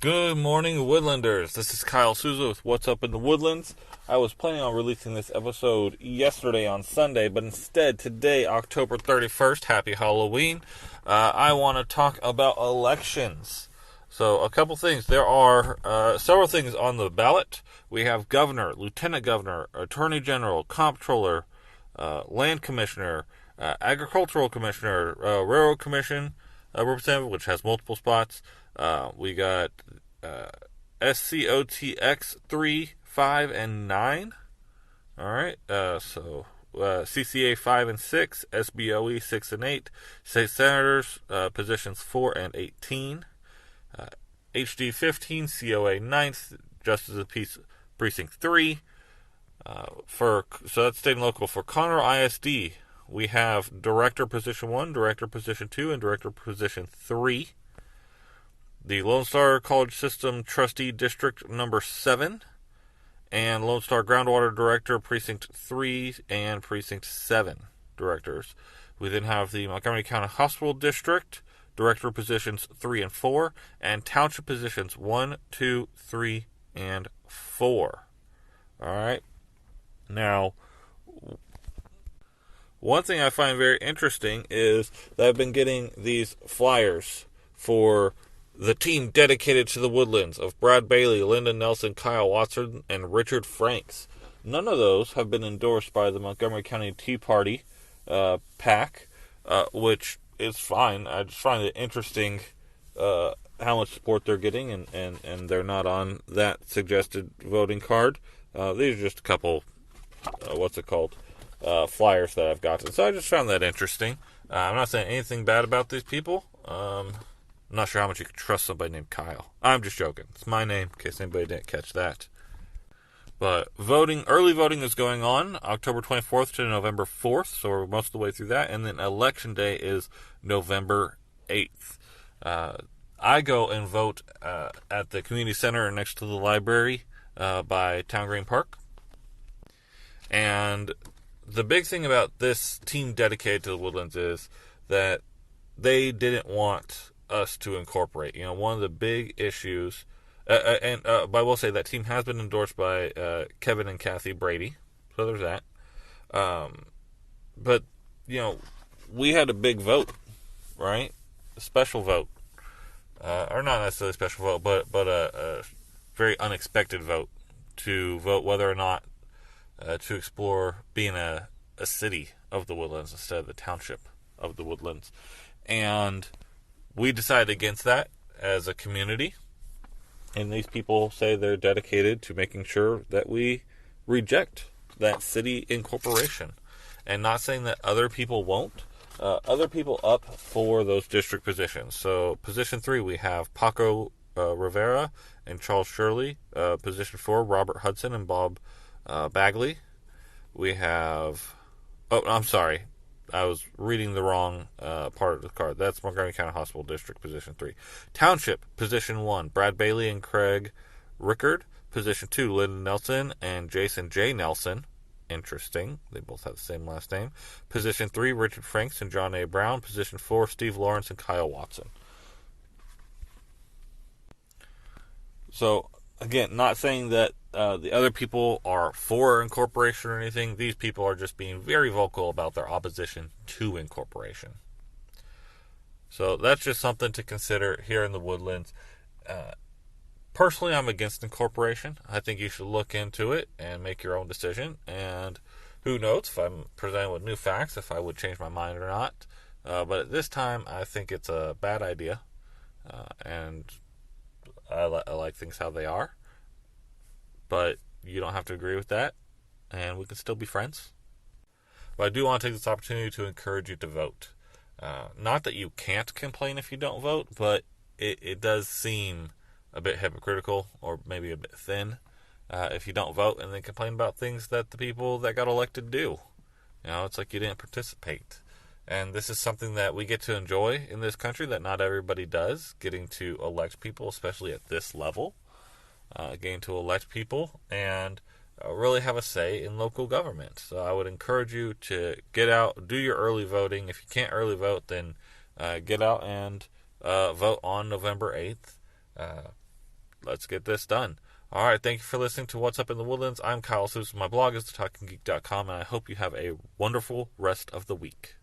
Good morning, Woodlanders. This is Kyle Souza with What's Up in the Woodlands. I was planning on releasing this episode yesterday on Sunday, but instead today, October 31st, happy Halloween, I want to talk about elections. So, a couple things. There are several things on the ballot. We have governor, lieutenant governor, attorney general, comptroller, land commissioner, agricultural commissioner, railroad commission representative, which has multiple spots. We got SCOTX 3, 5, and 9. Alright, CCA 5 and 6, SBOE 6 and 8, state senators, positions 4 and 18, HD 15, COA 9th, Justice of the Peace Precinct 3. So that's state and local. For Conroe ISD, we have Director Position 1, Director Position 2, and Director Position 3. The Lone Star College System Trustee District Number 7, and Lone Star Groundwater Director Precinct 3 and Precinct 7 directors. We then have the Montgomery County Hospital District, Director Positions 3 and 4, and Township Positions 1, 2, 3, and 4. Alright. Now, one thing I find very interesting is that I've been getting these flyers for the team dedicated to the Woodlands of Brad Bailey, Lyndon Nelson, Kyle Watson, and Richard Franks. None of those have been endorsed by the Montgomery County Tea Party PAC, which is fine. I just find it interesting how much support they're getting, and they're not on that suggested voting card. These are just a couple, flyers that I've gotten. So I just found that interesting. I'm not saying anything bad about these people. I'm not sure how much you can trust somebody named Kyle. I'm just joking. It's my name, in case anybody didn't catch that. But early voting is going on October 24th to November 4th, so we're most of the way through that. And then Election Day is November 8th. I go and vote at the community center next to the library by Town Green Park. And the big thing about this team dedicated to the Woodlands is that they didn't want us to incorporate. You know, one of the big issues, but I will say that team has been endorsed by Kevin and Kathy Brady, so there's that. But, you know, we had a big vote, right? A special vote. Or not necessarily a special vote, but a very unexpected vote to vote whether or not to explore being a city of the Woodlands instead of the township of the Woodlands. And we decided against that as a community, and these people say they're dedicated to making sure that we reject that city incorporation. And not saying that other people won't. Other people up for those district positions. So, position 3, we have Paco Rivera and Charles Shirley. Position 4, Robert Hudson and Bob Bagley. We have... Oh, I'm sorry. I was reading the wrong part of the card. That's Montgomery County Hospital District, Position 3. Township, Position 1, Brad Bailey and Craig Rickard. Position 2, Lyndon Nelson and Jason J. Nelson. Interesting. They both have the same last name. Position 3, Richard Franks and John A. Brown. Position 4, Steve Lawrence and Kyle Watson. So, again, not saying that the other people are for incorporation or anything. These people are just being very vocal about their opposition to incorporation. So that's just something to consider here in the Woodlands. Personally, I'm against incorporation. I think you should look into it and make your own decision. And who knows, if I'm presented with new facts, if I would change my mind or not. But at this time, I think it's a bad idea. And I like things how they are. But you don't have to agree with that, and we can still be friends. But I do want to take this opportunity to encourage you to vote. Not that you can't complain if you don't vote, but it does seem a bit hypocritical or maybe a bit thin if you don't vote and then complain about things that the people that got elected do. You know, it's like you didn't participate. And this is something that we get to enjoy in this country that not everybody does, getting to elect people, especially at this level. Getting to elect people and really have a say in local government. So I would encourage you to get out, do your early voting. If you can't early vote, then get out and vote on November 8th. let's get this done. All right, thank you for listening to What's Up in the Woodlands. I'm Kyle Seuss. My blog is thetalkinggeek.com, and I hope you have a wonderful rest of the week.